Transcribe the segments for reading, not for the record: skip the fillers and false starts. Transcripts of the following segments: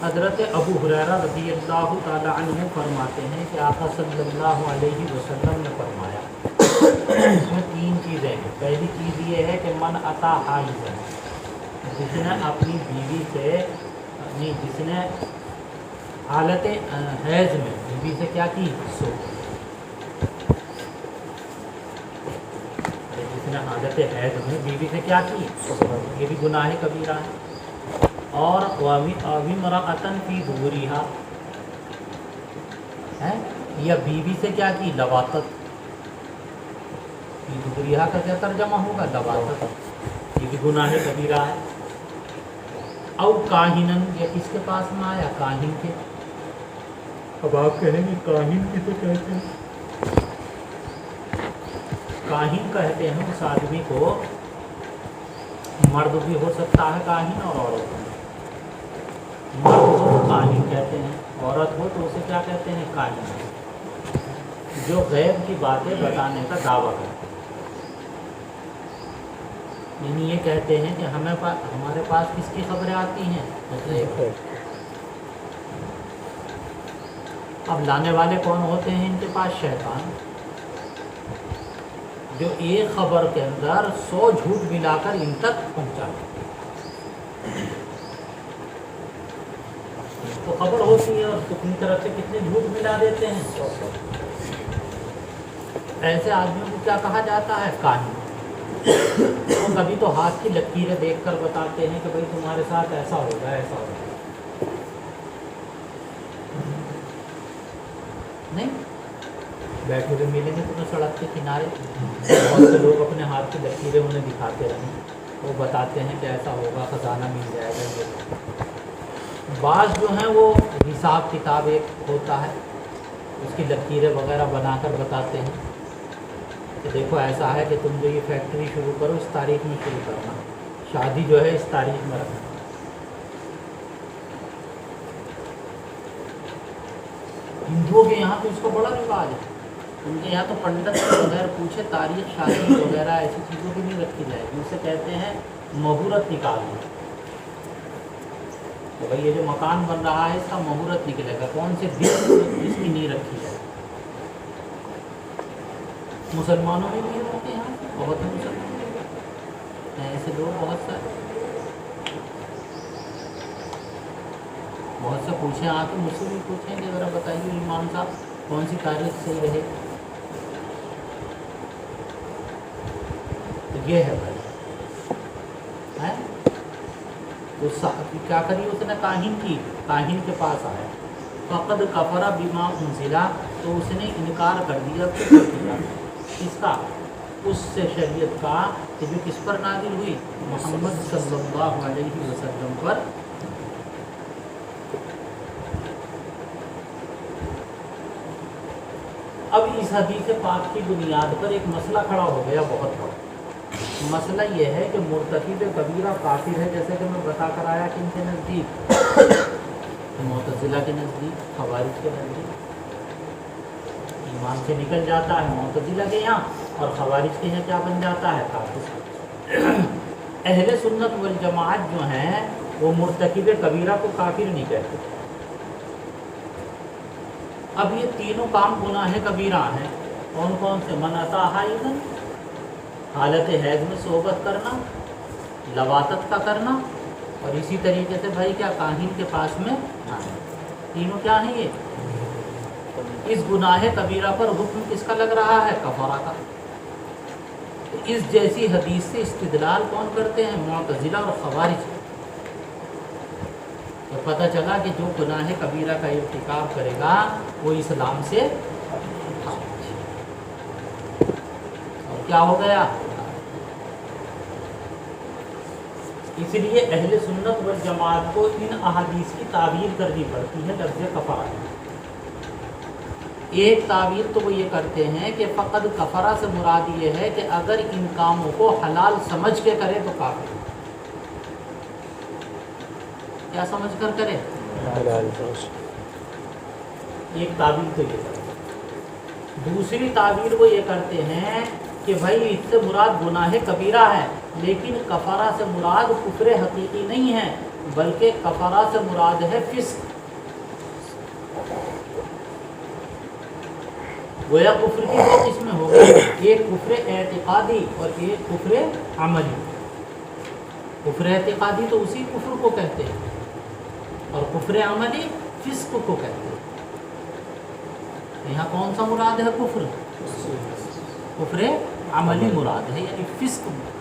حضرت ابو ہریرہ رضی اللہ تعالی عنہ فرماتے ہیں کہ آقا صلی اللہ علیہ وسلم نے فرمایا اس میں تین چیزیں ہیں. پہلی چیز یہ ہے کہ من عطا حائزا، جس نے اپنی بیوی سے جس نے حالت حیض میں بیوی سے کیا کی سو، جس نے حالت حیض میں بیوی سے کیا کی، یہ بھی گناہ کبیرہ ہے. اور وامرأۃ فی دبرہا، یا بیوی سے کیا کی لواطت، فی دبرہا کا کیا ترجمہ ہوگا لواطت، یہ بھی گناہ کبیرہ ہے. او کاہنن، یا کس کے پاس میں آیا کاہن کے. اب آپ کہیں گے کاہن کسے کہتے ہیں؟ کاہن کہتے ہیں اس آدمی کو، مرد بھی ہو سکتا ہے کاہن اور عورت بھی. مرد ہو تو کاہن کہتے ہیں، عورت ہو تو اسے کیا کہتے ہیں کاہن، جو غیب کی باتیں بتانے کا دعویٰ کرتے ہیں. یعنی یہ کہتے ہیں کہ ہمارے پاس کس کی خبریں آتی ہیں. اب لانے والے کون ہوتے ہیں ان کے پاس؟ شیطان، جو ایک خبر کے اندر 100 جھوٹ ملا کر ان تک پہنچا. تو خبر ہوتی ہے اور اپنی طرف سے کتنے جھوٹ ملا دیتے ہیں. ایسے آدمیوں کو کیا کہا جاتا ہے کاہن. وہ کبھی تو ہاتھ کی لکیریں دیکھ کر بتاتے ہیں کہ بھائی تمہارے ساتھ ایسا ہوگا ایسا ہوگا. نہیں بیٹھے ہوئے ملیں گے تمہیں سڑک کے کنارے، بہت سے لوگ اپنے ہاتھ کی لکیریں انہیں دکھاتے رہیں، وہ بتاتے ہیں کہ ایسا ہوگا، خزانہ مل جائے گا. بعض جو ہیں وہ حساب کتاب ایک ہوتا ہے، اس کی لکیریں وغیرہ بنا کر بتاتے ہیں کہ دیکھو ایسا ہے کہ تم جو یہ فیکٹری شروع کرو اس تاریخ میں شروع کرنا، شادی جو ہے اس تاریخ میں رکھنا. ہندوؤں کے یہاں تو اس کو بڑا رواج ہے. ان کے یہاں تو پنڈت کے بغیر پوچھے تاریخ شادی وغیرہ ایسی چیزوں کی نہیں رکھی جائے گی. اسے کہتے ہیں مہورت نکالنا، تو بھائی یہ جو مکان بن رہا ہے اس کا مہورت نکلے گا، کون سے دن اس کی نہیں رکھی جائے. مسلمانوں میں بھی ہوتے ہیں بہت ہی مسلمان ہیں ایسے لوگ، بہت سے پوچھیں آ کے، مجھ سے بھی پوچھیں کہ ذرا بتائیے امام صاحب کون سی تاریخ صحیح رہے. تو یہ ہے بھائی تو کیا کری اس نے کاہن کی، کاہن کے پاس آیا. فقد کفر بما انزل، تو اس نے انکار کر دیا اس کا، اس سے شریعت کا کہ جو کس پر نازل ہوئی، محمد صلی اللہ علیہ وسلم پر. اب اس حدیث پاک کی بنیاد پر ایک مسئلہ کھڑا ہو گیا بہت بڑا. مسئلہ یہ ہے کہ مرتکب کبیرہ کافر ہے، جیسے کہ میں بتا کر آیا کہ ان کے نزدیک، معتزلہ کے نزدیک، خوارج کے نزدیک ایمان سے نکل جاتا ہے معتزلہ کے یہاں، اور خوارج کے یہاں کیا بن جاتا ہے کافر. اہل سنت والجماعت جو ہیں وہ مرتکب کبیرہ کو کافر نہیں کہتے. اب یہ تینوں کام گناہ کبیرہ ہیں. کون کون سے؟ من عطا حائزا، حالت حیض میں صحبت کرنا، لواطت کا کرنا، اور اسی طریقے سے بھائی کیا کاہن کے پاس میں آنا. تینوں کیا ہیں یہ؟ اس گناہ کبیرہ پر حکم کس کا لگ رہا ہے؟ کفارہ کا. اس جیسی حدیث سے استدلال کون کرتے ہیں؟ معتزلہ اور خوارج. تو پتہ چلا کہ جو گناہ کبیرہ کا ارتکاب کرے گا وہ اسلام سے اور کیا ہو گیا. اس لیے اہل سنت والجماعت کو ان احادیث کی تعبیر کرنی پڑتی ہے لفظ کفارہ. ایک تعبیر تو وہ یہ کرتے ہیں کہ فقط کفرہ سے مراد یہ ہے کہ اگر ان کاموں کو حلال سمجھ کے کرے تو کافر. کیا سمجھ کر کرے؟ ایک تعبیر تو یہ کرتے ہیں. دوسری تعبیر وہ یہ کرتے ہیں کہ بھائی اس سے مراد گناہ کبیرہ ہے، لیکن کفارہ سے مراد کفر حقیقی نہیں ہے، بلکہ کفرہ سے مراد ہے فسق. گویا کفر کی دو قسمیں ہو گئی، ایک کفر اعتقادی اور ایک کفر عملی. کفر اعتقادی تو اسی کفر کو کہتے ہیں، اور کفر عملی فسق کو کہتے ہیں. یہاں کون سا مراد ہے کفر؟ کفر عملی مراد ہے، یعنی فسق نہیں.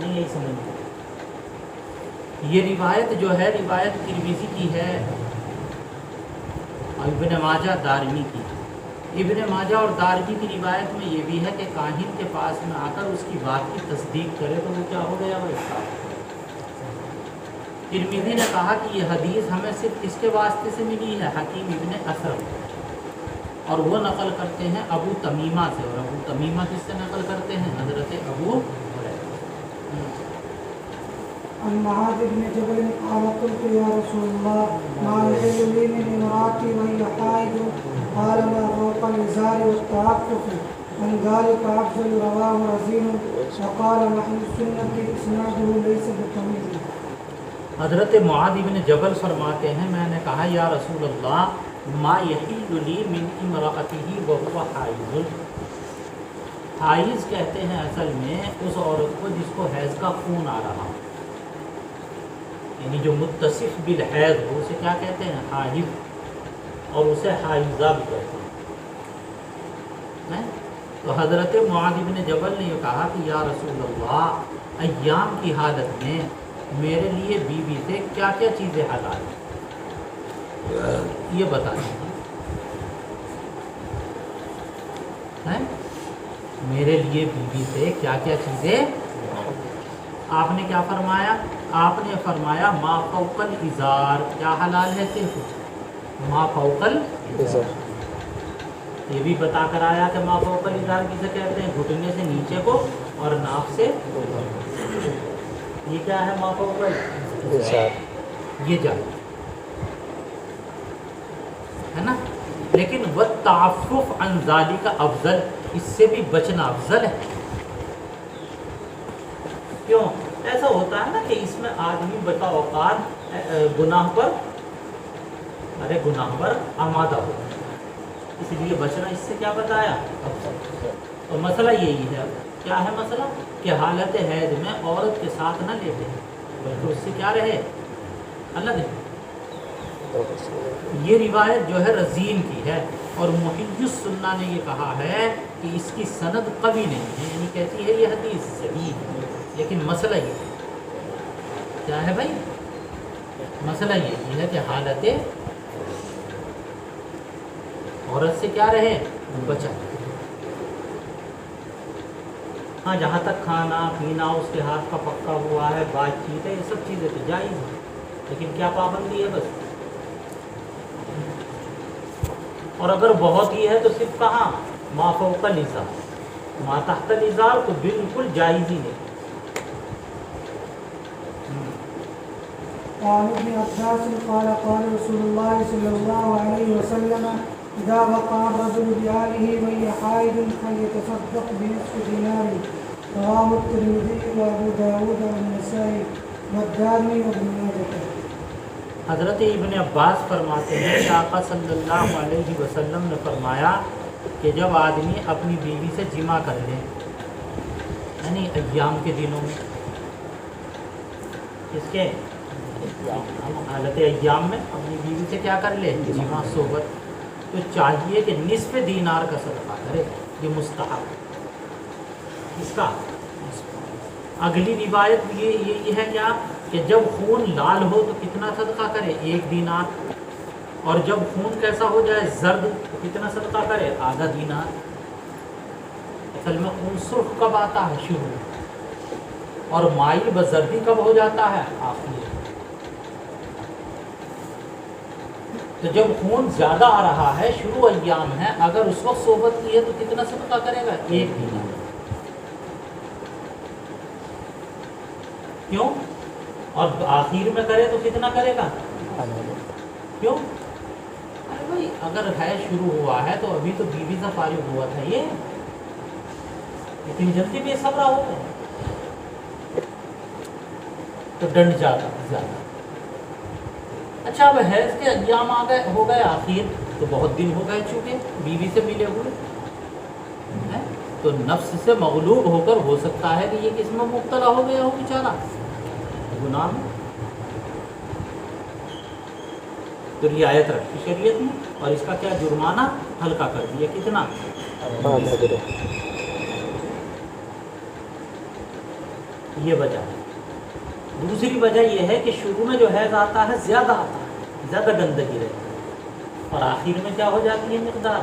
یہی سمجھیں. یہ روایت جو ہے روایت ترمذی کی ہے اور ابن ماجہ دارمی کی. ابن ماجہ اور دارمی کی روایت میں یہ بھی ہے کہ کاہن کے پاس میں آ کر اس کی بات کی تصدیق کرے تو وہ کیا ہو گیا؟ وہ اسلام. ترمذی نے کہا کہ یہ حدیث ہمیں صرف اس کے واسطے سے ملی ہے، حکیم ابن اسرم، اور وہ نقل کرتے ہیں ابو تمیمہ سے. اور ابو تمیمہ کس سے نقل کرتے ہیں؟ حضرت ابو عن معاذ بن جبل قال قلت يا رسول الله ما يحل لي من امرأتي وهي حائض قال ما فوق الإزار والتعفف عن ذلك أفضل. رواه رزين وقال محل السنة إسناده ليس بقوي. حضرت معاذ بن جبل فرماتے ہیں میں نے کہا یا رسول اللہ ما یحل لی من امرأتہ وهو حائض. حائض کہتے ہیں اصل میں اس عورت کو جس کو حیض کا خون آ رہا، یعنی جو متصف بالحیض ہو اسے کیا کہتے ہیں؟ حائض، اور اسے حائضہ بھی کہتے ہیں. تو حضرت معاذ بن جبل نے یہ کہا کہ یا رسول اللہ ایام کی حالت میں میرے لیے بیوی سے کیا کیا چیزیں حلال ہیں یہ بتا دیں. میرے لیے بیوی سے کیا کیا چیزیں؟ آپ نے کیا فرمایا؟ آپ نے فرمایا ما فوق الازار. کیا حلال ہے؟ صرف ما فوق الازار. یہ بھی بتا کر آیا کہ ما فوق الازار کسے کہتے ہیں؟ گھٹنے سے نیچے کو اور ناف سے. یہ کیا ہے ما فوق الازار؟ یہ جائے ہے نا. لیکن والتعفف عن ذالک افضل، اس سے بھی بچنا افضل ہے. کیوں؟ ایسا ہوتا ہے نا کہ اس میں آدمی بتا اوقات گناہ پر آمادہ ہو، اس لیے بچنا اس سے کیا بتایا؟ اور مسئلہ یہی ہے. کیا ہے مسئلہ؟ کہ حالت حیض میں عورت کے ساتھ نہ لیتے ہیں بلکہ اس سے کیا رہے؟ الگ ہے. یہ روایت جو ہے رزین کی ہے، اور محی السنہ نے یہ کہا ہے کہ اس کی سند قوی نہیں ہے، یعنی کہتی ہے یہ حدیث صحیح ہے. لیکن مسئلہ یہ ہے کیا ہے بھائی؟ مسئلہ یہ ہے کہ حالت عورت سے کیا رہے؟ بچا. ہاں جہاں تک کھانا پینا اس کے ہاتھ کا پکا ہوا ہے، بات چیت ہے، یہ سب چیزیں تو جائز ہیں، لیکن کیا پابندی ہے؟ بس. اور اگر بہت ہی ہے تو صرف کہاں؟ ما فوق الازار. ما تحت الازار تو بالکل جائز ہی نہیں. قال ابن عباس قال قال رسول الله صلى الله عليه وسلم إذا وقع الرجل بأهله وهي حائض فليتصدق بنصف دينار. رواه الترمذي وأبو داود والنسائي والدارمي وابن ماجه. حضرت ابن عباس فرماتے ہیں کہ آقا صلی اللہ علیہ وسلم نے فرمایا کہ جب آدمی اپنی بیوی سے جمع کر لے، یعنی ایام کے دنوں میں، اس کے حالت ایام میں اپنی بیوی سے کیا کر لے؟ جمع، صحبت، تو چاہیے کہ نصف دینار کا صدقہ کرے. یہ مستحب اس کا. اگلی روایت یہ ہے کیا کہ جب خون لال ہو تو کتنا صدقہ کرے؟ 1 دینار. اور جب خون کیسا ہو جائے؟ زرد، تو کتنا صدقہ کرے؟ آدھا دینار. اصل میں خون سرخ کب آتا ہے؟ شروع. اور مائل بزردی کب ہو جاتا ہے؟ آخر. تو جب خون زیادہ آ رہا ہے، شروع ایام ہے، اگر اس وقت صحبت کی ہے تو کتنا صدقہ کرے گا؟ 1 دینار. کیوں؟ اور آخر میں کرے تو کتنا کرے گا؟ کیوں؟ ارے بھائی اگر ہے شروع ہوا ہے تو ابھی تو بیوی سے فارغ ہوا تھا، یہ اتنی جلدی بے صبرا ہو گئے. تو ڈنڈ جاتا زیادہ. اچھا اب حیض کے ایام ہو گئے آخر، تو بہت دن ہو گئے چونکہ بیوی سے ملے ہوئے ہیں، تو نفس سے مغلوب ہو کر ہو سکتا ہے کہ یہ کس میں مبتلا ہو گیا ہو بیچارہ گناہ میں. تو رعایت رکھی شریعت میں، اور اس کا کیا جرمانہ ہلکا کر دیا. کتنا؟ یہ وجہ ہے. دوسری وجہ یہ ہے کہ شروع میں جو حیض آتا ہے زیادہ آتا ہے، زیادہ گندگی رہتی ہے، اور آخر میں کیا ہو جاتی ہے مقدار.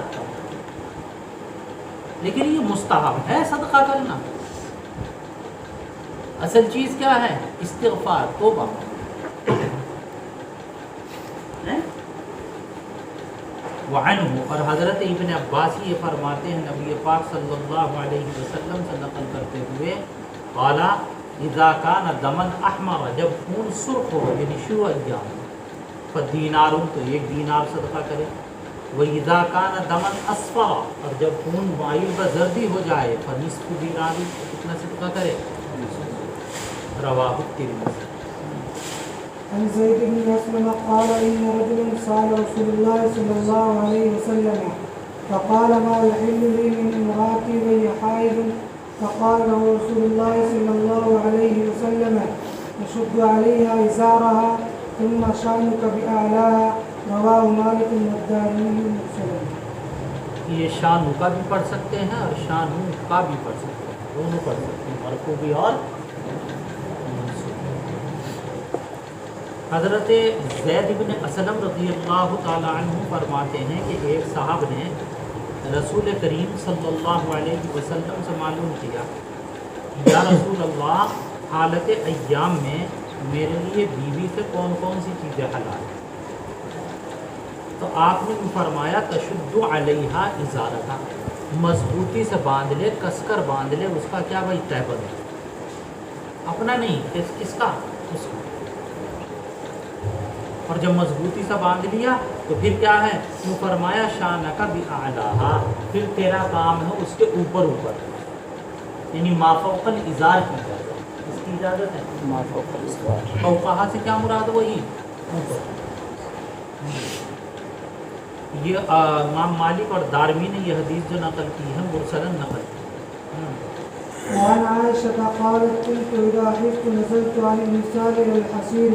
لیکن یہ مستحب ہے صدقہ کرنا. اصل چیز کیا ہے؟ استغفار، توبہ. وعنہ، اور حضرت ابن عباس یہ فرماتے ہیں نبی پاک صلی اللہ علیہ وسلم سے نقل کرتے ہوئے، قال اذا کان دمن احمر، جب خون سرخ ہو یعنی شروع ایام، فدینار، تو 1 دینار صدقہ کرے. وَإِذَا كَانَ دَمًا أَصْفَرَ، اور جب خون مائل بزردی ہو جائے، فَنِصْفُ دینار، کتنا صدقہ کرے؟ رواہ الترمذی. عن زيد بن أسلم قال إن رجلا سأل رسول الله صلى الله عليه وسلم فقال ما يحل لي من امرأتي وهي حائض، فقال له رسول الله صلى الله عليه وسلم يشد عليها إزارها ثم شأنك بأعلاها. رواه مالك والدارمي مرسلا. یہ شانو کا بھی پڑھ سکتے ہیں اور شانو کا بھی پڑھ سکتے ہیں، دونوں پڑھ سکتے ہیں، مرفوع بھی اور منصوب. حضرت زید بن اسلم رضی اللہ تعالی عنہ فرماتے ہیں کہ ایک صاحب نے رسول کریم صلی اللہ علیہ وسلم سے معلوم کیا، یا رسول اللہ، حالت ایام میں میرے لیے بیوی سے کون کون سی چیزیں حلال ہیں؟ تو آپ نے فرمایا تشد علیہا ازارتہ، مضبوطی سے باندھ لے، کس کر باندھ لے اس کا کیا بھائی تہبند، اپنا نہیں، کس کا؟ اس کا. اور جب مضبوطی سے باندھ لیا تو پھر کیا ہے؟ وہ فرمایا شانک باعلاہا، پھر تیرا کام ہے اس کے اوپر اوپر، یعنی ما فوق الازار کی اجازت. اس کی اجازت ہے ما فوق الازار. فوقہا سے کیا مراد؟ وہی اوپر. یہ امام مالک اور دارمی نے یہ حدیث جو نقل کی ہے مرسلن نقل کی. وعن عائشة قالت كنت إذا خفت نزلت عن النساء إلى الحصير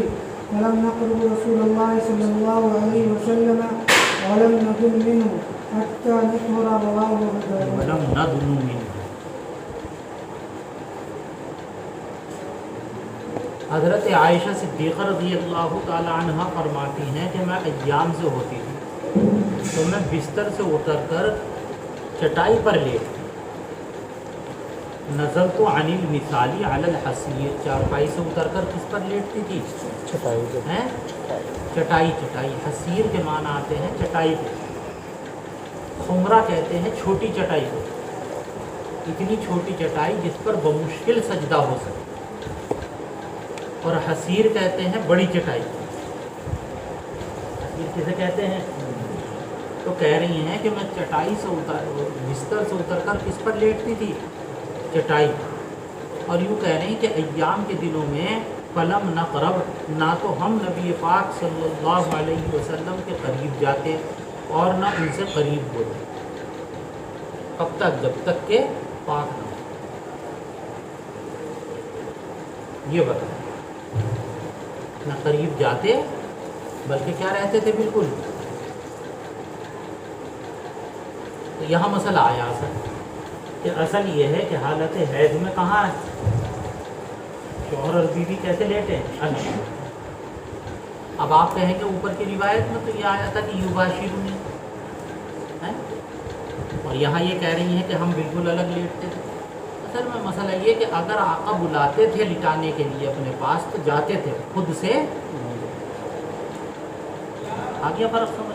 فلم نقرب رسول الله صلى الله عليه وسلم ولم ندن منه حتى نطهر. رواه الدارمي. ولم ندن منه. حضرت عائشہ صدیقہ رضی اللہ تعالی عنہ فرماتی ہیں کہ میں ایام سے ہوتی تھی تو میں بستر سے اتر کر چٹائی پر لیٹ، نزلت عن المثالی علی الحصیر، چارپائی سے اتر کر کس پر لیٹتی تھی؟ چٹائی. چٹائی حصیر کے معنی آتے ہیں چٹائی پہ. خمرہ کہتے ہیں چھوٹی چٹائی کو، اتنی چھوٹی چٹائی جس پر بمشکل سجدہ ہو سکے، اور حصیر کہتے ہیں بڑی چٹائی. حصیر کسے کہتے ہیں؟ تو کہہ رہی ہیں کہ میں چٹائی سے بستر سے اتر کر کس پر لیٹتی تھی؟ چٹائی. اور یوں کہہ رہی ہیں کہ ایام کے دنوں میں فلم نقرب، نہ تو ہم نبی پاک صلی اللہ علیہ وسلم کے قریب جاتے اور نہ ان سے قریب ہوتے. کب تک؟ جب تک کہ پاک نہ ہو. یہ بتائیں، نہ قریب جاتے بلکہ کیا رہتے تھے بالکل. تو یہاں مسئلہ آیا اصل کہ اصل یہ ہے کہ حالت حیض میں کہاں ہے شوہر اور بیوی کیسے لیٹے ہیں؟ اب آپ کہیں کہ اوپر کی روایت میں تو یہ آیا تھا کہ یباشرونی، اور یہاں یہ کہہ رہی ہیں کہ ہم بالکل الگ لیٹتے تھے. اصل میں مسئلہ یہ کہ اگر آقا بلاتے تھے لٹانے کے لیے اپنے پاس تو جاتے تھے، خود سے. آ گیا فرق سمجھ؟